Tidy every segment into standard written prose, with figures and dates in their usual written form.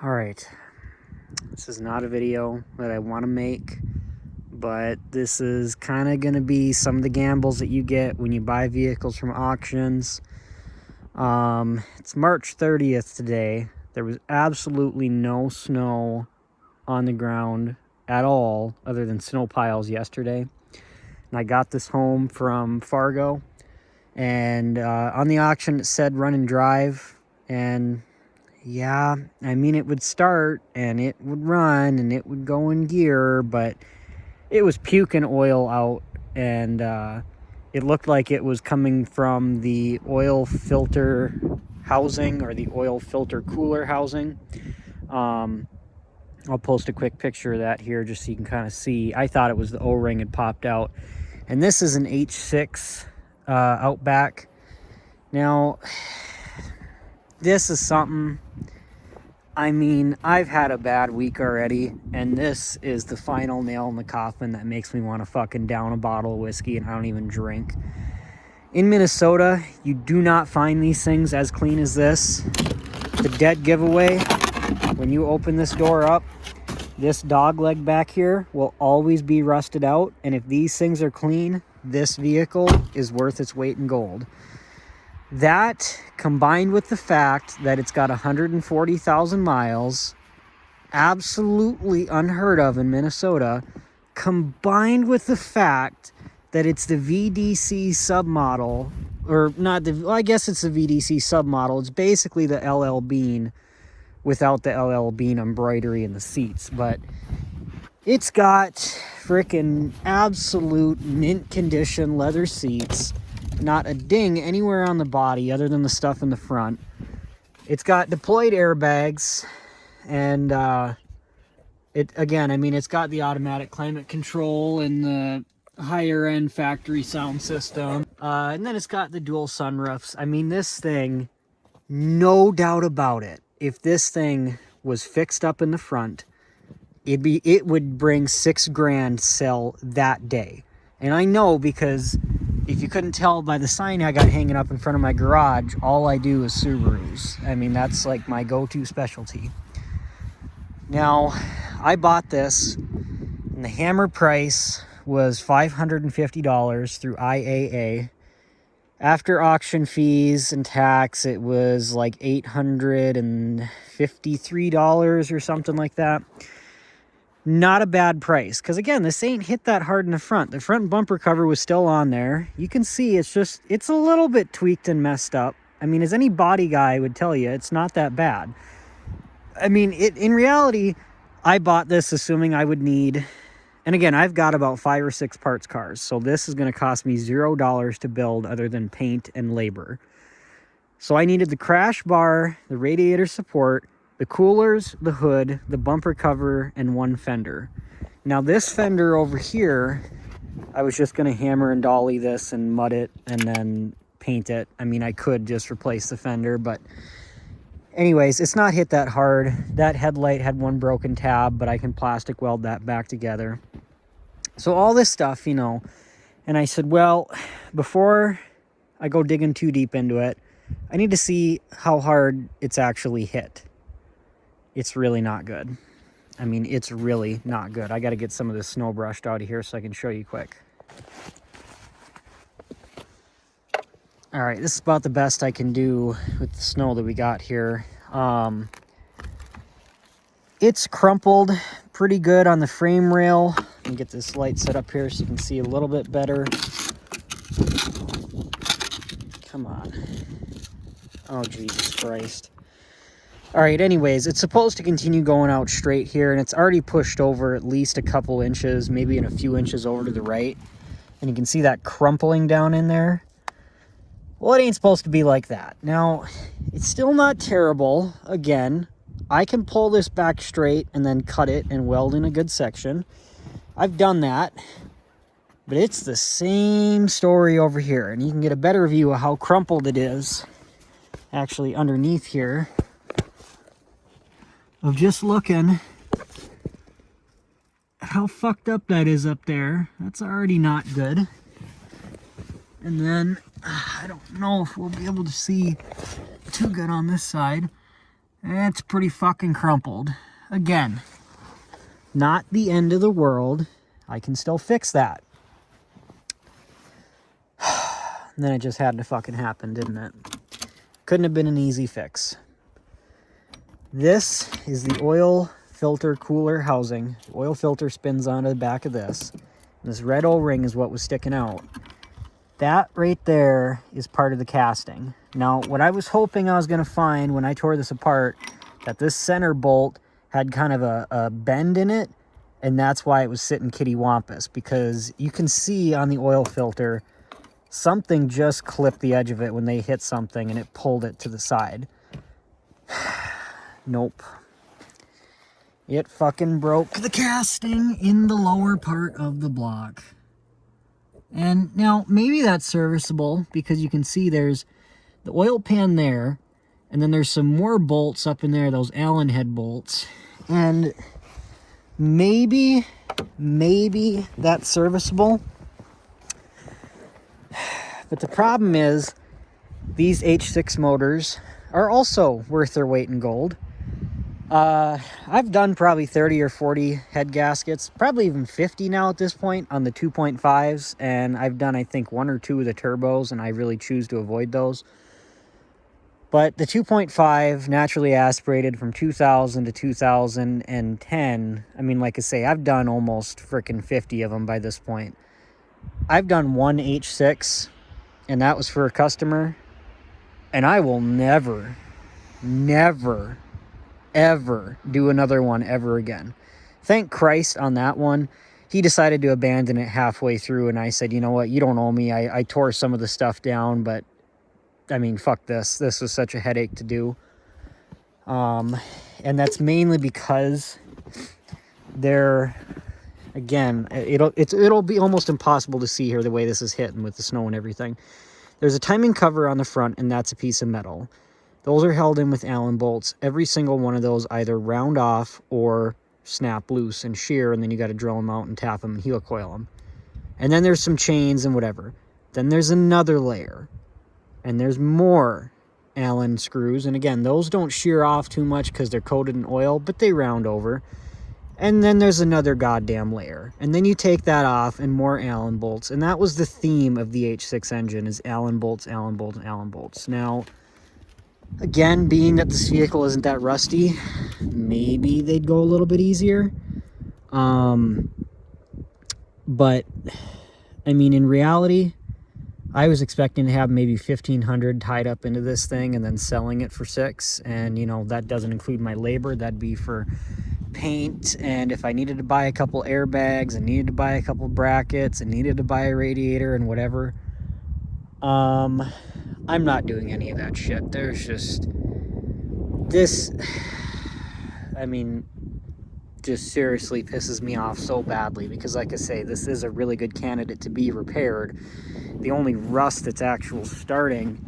All right, this is not a video that I want to make, but this is kind of going to be some of the gambles that you get when you buy vehicles from auctions. It's March 30th today. There was absolutely no snow on the ground at all other than snow piles yesterday. And I got this home from Fargo, and on the auction it said run and drive, and yeah, I mean, it would start and it would run and it would go in gear, but it was puking oil out, and it looked like it was coming from the oil filter housing or the oil filter cooler housing. I'll post a quick picture of that here just so you can kind of see. I thought it was the O-ring had popped out. And this is an H6 Outback. Now, this is something, I mean, I've had a bad week already, and this is the final nail in the coffin that makes me want to fucking down a bottle of whiskey, and I don't even drink. In Minnesota, you do not find these things as clean as this. The dead giveaway, when you open this door up, this dog leg back here will always be rusted out, and if these things are clean, this vehicle is worth its weight in gold. That, combined with the fact that it's got 140,000 miles, absolutely unheard of in Minnesota, combined with the fact that it's the VDC submodel, or not the, well, I guess it's the VDC submodel. It's basically the LL Bean without the LL Bean embroidery in the seats, but it's got freaking absolute mint condition leather seats. Not a ding anywhere on the body other than the stuff in the front. It's got deployed airbags, and it's got the automatic climate control and the higher end factory sound system. And then it's got the dual sunroofs. I mean, this thing, no doubt about it, if this thing was fixed up in the front, it would bring $6,000 sell that day. And I know, because if you couldn't tell by the sign I got hanging up in front of my garage, all I do is Subarus. I mean, that's like my go-to specialty. Now, I bought this, and the hammer price was $550 through IAA. After auction fees and tax, it was like $853 or something like that. Not a bad price, because again, this ain't hit that hard in the front. The front bumper cover was still on there. You can see it's a little bit tweaked and messed up. I mean, as any body guy would tell you, it's not that bad. I mean, in reality, I bought this assuming I would need, and again, I've got about 5 or 6 parts cars, so this is going to cost me $0 to build other than paint and labor. So I needed the crash bar, the radiator support, the coolers, the hood, the bumper cover, and one fender. Now this fender over here, I was just going to hammer and dolly this and mud it and then paint it. I mean, I could just replace the fender, but anyways, it's not hit that hard. That headlight had one broken tab, but I can plastic weld that back together. So all this stuff, you know, and I said, well, before I go digging too deep into it, I need to see how hard it's actually hit. It's really not good. I mean, it's really not good. I got to get some of this snow brushed out of here so I can show you quick. All right, this is about the best I can do with the snow that we got here. It's crumpled pretty good on the frame rail. Let me get this light set up here so you can see a little bit better. Come on. Oh, Jesus Christ. All right, anyways, it's supposed to continue going out straight here, and it's already pushed over at least a couple inches, maybe in a few inches over to the right. And you can see that crumpling down in there. Well, it ain't supposed to be like that. Now, it's still not terrible. Again, I can pull this back straight and then cut it and weld in a good section. I've done that. But it's the same story over here, and you can get a better view of how crumpled it is actually underneath here. Of just looking how fucked up that is up there. That's already not good. And then I don't know if we'll be able to see too good on this side. It's pretty fucking crumpled. Again, not the end of the world. I can still fix that. And then it just had to fucking happen, didn't it? Couldn't have been an easy fix. This is the oil filter cooler housing. The oil filter spins onto the back of this. And this red O-ring is what was sticking out. That right there is part of the casting. Now, what I was hoping I was going to find when I tore this apart, that this center bolt had kind of a bend in it, and that's why it was sitting kittywampus, because you can see on the oil filter, something just clipped the edge of it when they hit something, and it pulled it to the side. Nope. It fucking broke the casting in the lower part of the block. And now, maybe that's serviceable, because you can see there's the oil pan there, and then there's some more bolts up in there, those Allen head bolts. And maybe that's serviceable. But the problem is, these H6 motors are also worth their weight in gold. I've done probably 30 or 40 head gaskets, probably even 50 now at this point on the 2.5s, and I've done, I think, 1 or 2 of the turbos, and I really choose to avoid those. But the 2.5 naturally aspirated from 2000 to 2010, I mean, like I say, I've done almost freaking 50 of them by this point. I've done 1 H6, and that was for a customer, and I will never, ever do another one ever again. Thank Christ on that one. He decided to abandon it halfway through, and I said, you know what, you don't owe me. I tore some of the stuff down, but I mean, fuck this. This was such a headache to do. And that's mainly because they're, again, it'll be almost impossible to see here the way this is hitting with the snow and everything. There's a timing cover on the front, and that's a piece of metal. Those are held in with Allen bolts. Every single one of those either round off or snap loose and shear, and then you got to drill them out and tap them and helicoil them. And then there's some chains and whatever. Then there's another layer, and there's more Allen screws. And again, those don't shear off too much because they're coated in oil, but they round over. And then there's another goddamn layer. And then you take that off and more Allen bolts. And that was the theme of the H6 engine, is Allen bolts, Allen bolts, Allen bolts. Now, again, being that this vehicle isn't that rusty, maybe they'd go a little bit easier. But, I mean, in reality, I was expecting to have maybe 1,500 tied up into this thing and then selling it for $6. And, you know, that doesn't include my labor. That'd be for paint. And if I needed to buy a couple airbags and needed to buy a couple brackets and needed to buy a radiator and whatever, I'm not doing any of that shit. There's just this, I mean, just seriously pisses me off so badly, because like I say, this is a really good candidate to be repaired. The only rust that's actual starting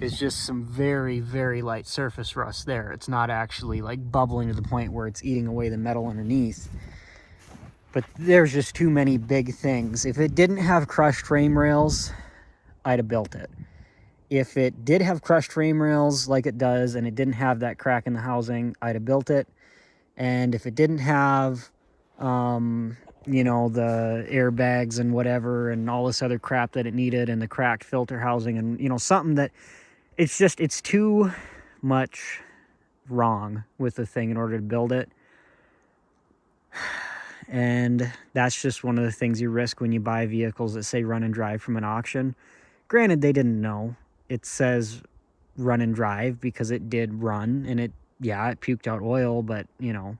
is just some very, very light surface rust there. It's not actually like bubbling to the point where it's eating away the metal underneath. But there's just too many big things. If it didn't have crushed frame rails, I'd have built it. If it did have crushed frame rails like it does, and it didn't have that crack in the housing, I'd have built it. And if it didn't have, you know, the airbags and whatever and all this other crap that it needed, and the cracked filter housing, and, you know, something that it's just, it's too much wrong with the thing in order to build it. And that's just one of the things you risk when you buy vehicles that say run and drive from an auction. Granted, they didn't know. It says run and drive because it did run, and it puked out oil, but, you know,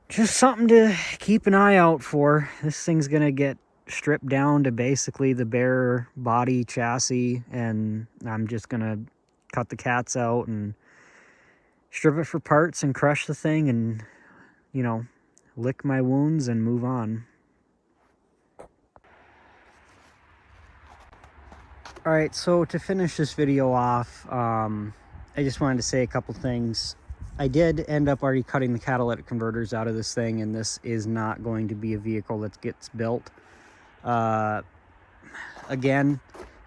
just something to keep an eye out for. This thing's going to get stripped down to basically the bare body chassis, and I'm just going to cut the cats out and strip it for parts and crush the thing and, you know, lick my wounds and move on. All right, so to finish this video off, I just wanted to say a couple things. I did end up already cutting the catalytic converters out of this thing, and this is not going to be a vehicle that gets built. Again,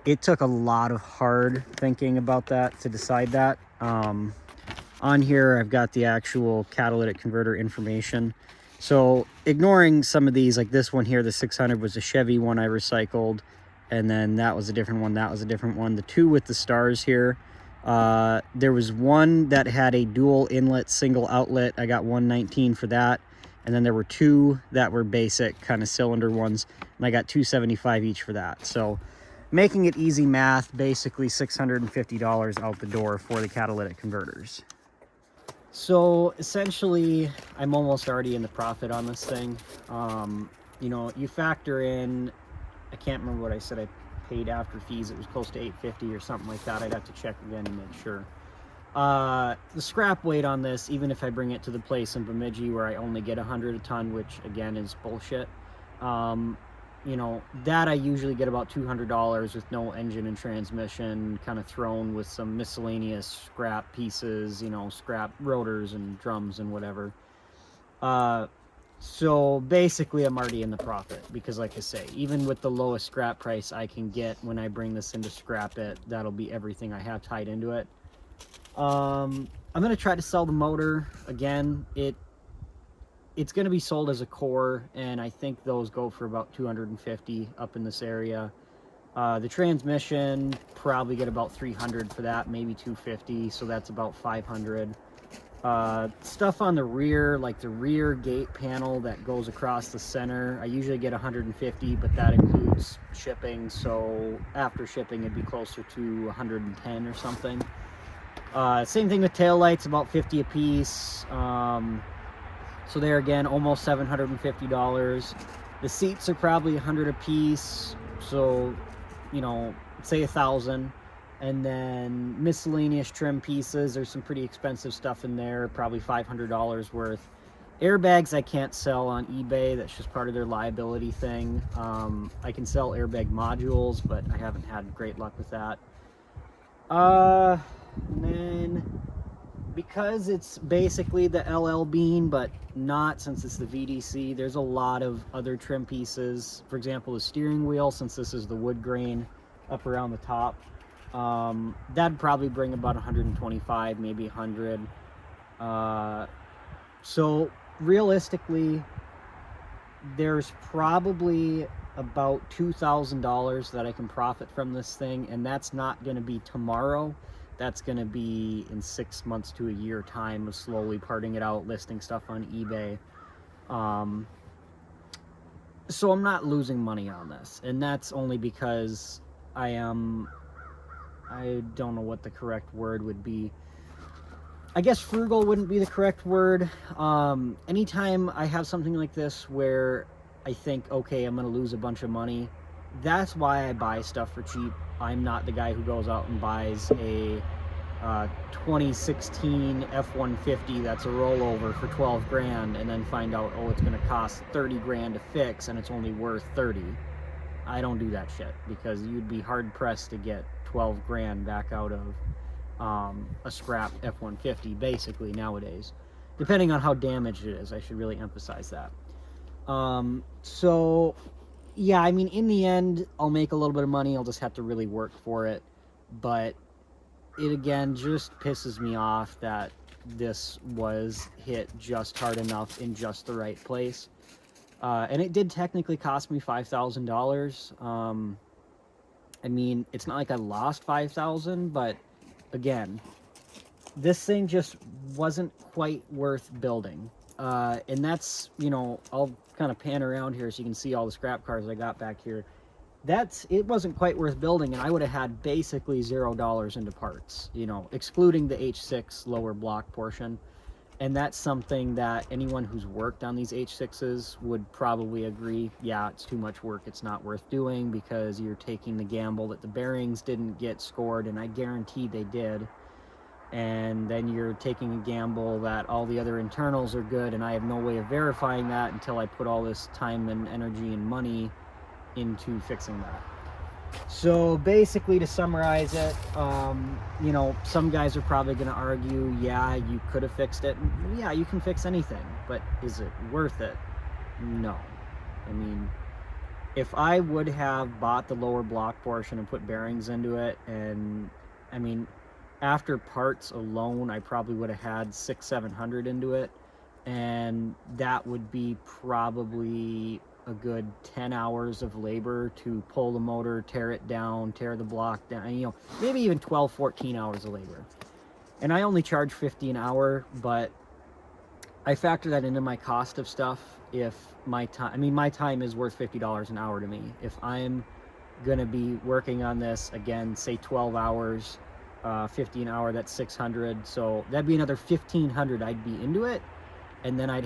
it took a lot of hard thinking about that to decide that. On here, I've got the actual catalytic converter information. So ignoring some of these, like this one here, the 600 was a Chevy one I recycled. And then that was a different one. That was a different one. The two with the stars here, there was one that had a dual inlet, single outlet. I got 119 for that. And then there were two that were basic kind of cylinder ones. And I got 275 each for that. So making it easy math, basically $650 out the door for the catalytic converters. So essentially, I'm almost already in the profit on this thing. You know, you factor in, I can't remember what I said I paid after fees. It was close to $850 or something like that. I'd have to check again to make sure. The scrap weight on this, even if I bring it to the place in Bemidji where I only get 100 a ton, which again is bullshit, you know, that I usually get about $200 with no engine and transmission, kind of thrown with some miscellaneous scrap pieces, you know, scrap rotors and drums and whatever. So basically I'm already in the profit because, like I say, even with the lowest scrap price I can get when I bring this in to scrap it, that'll be everything I have tied into it. I'm going to try to sell the motor again. It's going to be sold as a core, and I think those go for about $250 up in this area. The transmission, probably get about $300 for that, maybe $250, so that's about $500. Stuff on the rear, like the rear gate panel that goes across the center, I usually get $150, but that includes shipping, so after shipping it'd be closer to $110 or something. Same thing with taillights, about $50 a piece. So there again, almost $750. The seats are probably $100 a piece, so, you know, say $1,000. And then miscellaneous trim pieces, there's some pretty expensive stuff in there, probably $500 worth. Airbags I can't sell on eBay, that's just part of their liability thing. I can sell airbag modules, but I haven't had great luck with that. And then, because it's basically the LL Bean, but not, since it's the VDC, there's a lot of other trim pieces. For example, the steering wheel, since this is the wood grain up around the top, that'd probably bring about 125, maybe 100. So realistically, there's probably about $2,000 that I can profit from this thing, and that's not going to be tomorrow. That's going to be in 6 months to a year time of slowly parting it out, listing stuff on eBay. So I'm not losing money on this, and that's only because I don't know what the correct word would be. I guess frugal wouldn't be the correct word. Anytime I have something like this where I think, okay, I'm going to lose a bunch of money, that's why I buy stuff for cheap. I'm not the guy who goes out and buys a 2016 F-150 that's a rollover for 12 grand and then find out, oh, it's going to cost 30 grand to fix and it's only worth 30. I don't do that shit, because you'd be hard pressed to get 12 grand back out of a scrap F-150 basically nowadays, depending on how damaged it is. I should really emphasize that. So yeah, I mean, in the end, I'll make a little bit of money. I'll just have to really work for it. But it, again, just pisses me off that this was hit just hard enough in just the right place. And it did technically cost me $5,000. I mean, it's not like I lost $5,000, but again, this thing just wasn't quite worth building. And that's, you know, I'll kind of pan around here so you can see all the scrap cars I got back here. It wasn't quite worth building, and I would have had basically $0 into parts, you know, excluding the H6 lower block portion. And that's something that anyone who's worked on these H6s would probably agree, yeah, it's too much work, it's not worth doing, because you're taking the gamble that the bearings didn't get scored, and I guarantee they did. And then you're taking a gamble that all the other internals are good, and I have no way of verifying that until I put all this time and energy and money into fixing that. So basically, to summarize it, you know, some guys are probably going to argue, yeah, you could have fixed it. Yeah, you can fix anything, but is it worth it? No. I mean, If I would have bought the lower block portion and put bearings into it, and I mean, after parts alone, I probably would have had 600-700 into it, and that would be probably a good 10 hours of labor to pull the motor, tear it down, tear the block down, you know, maybe even 12-14 hours of labor. And I only charge $50 an hour, but I factor that into my cost of stuff. If my time, I mean, my time is worth $50 an hour to me. If I'm gonna be working on this, again, say 12 hours, 50 an hour, that's 600. So that'd be another 1,500 I'd be into it. And then I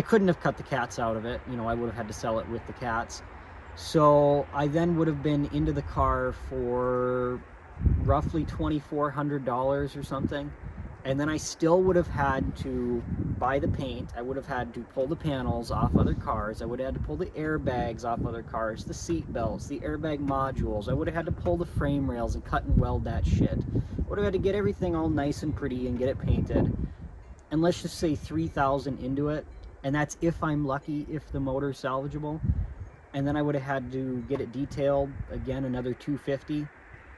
couldn't have cut the cats out of it. You know, I would have had to sell it with the cats. So I then would have been into the car for roughly $2,400 or something. And then I still would have had to buy the paint. I would have had to pull the panels off other cars. I would have had to pull the airbags off other cars, the seat belts, the airbag modules. I would have had to pull the frame rails and cut and weld that shit. I would have had to get everything all nice and pretty and get it painted. And let's just say 3,000 into it. And that's if I'm lucky, if the motor's salvageable. And then I would have had to get it detailed, again, another 250.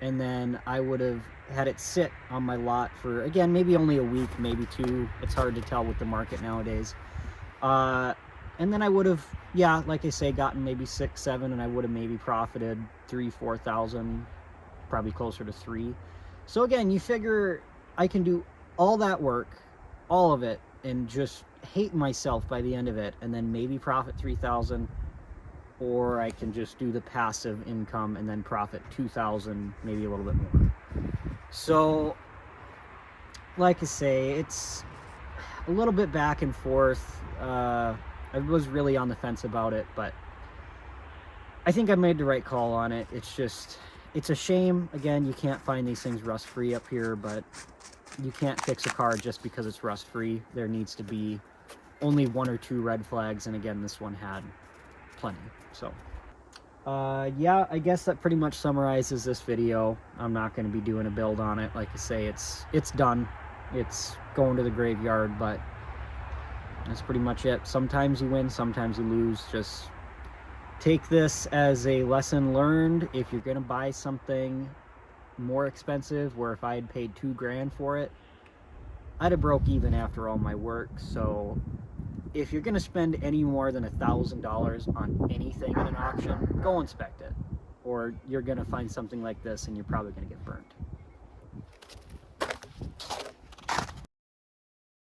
And then I would have had it sit on my lot for, again, maybe only a week, maybe 2. It's hard to tell with the market nowadays. And then I would have, yeah, like I say, gotten maybe 6, 7, and I would have maybe profited 3, 4,000, probably closer to 3. So again, you figure I can do all that work, all of it, and just hate myself by the end of it, and then maybe profit 3,000. Or I can just do the passive income and then profit 2,000, maybe a little bit more. So, like I say, it's a little bit back and forth. I was really on the fence about it, but I think I made the right call on it. It's just, it's a shame. Again, you can't find these things rust-free up here, but you can't fix a car just because it's rust-free. There needs to be only 1 or 2 red flags, and again, this one had plenty. So yeah, I guess that pretty much summarizes this video. I'm not going to be doing a build on it. Like I say, it's done. It's going to the graveyard, but that's pretty much it. Sometimes you win, sometimes you lose. Just take this as a lesson learned. If you're going to buy something more expensive, where if I had paid $2,000 for it, I'd have broke even after all my work. So if you're going to spend any more than $1,000 on anything in an auction, go inspect it, or you're going to find something like this and you're probably going to get burnt.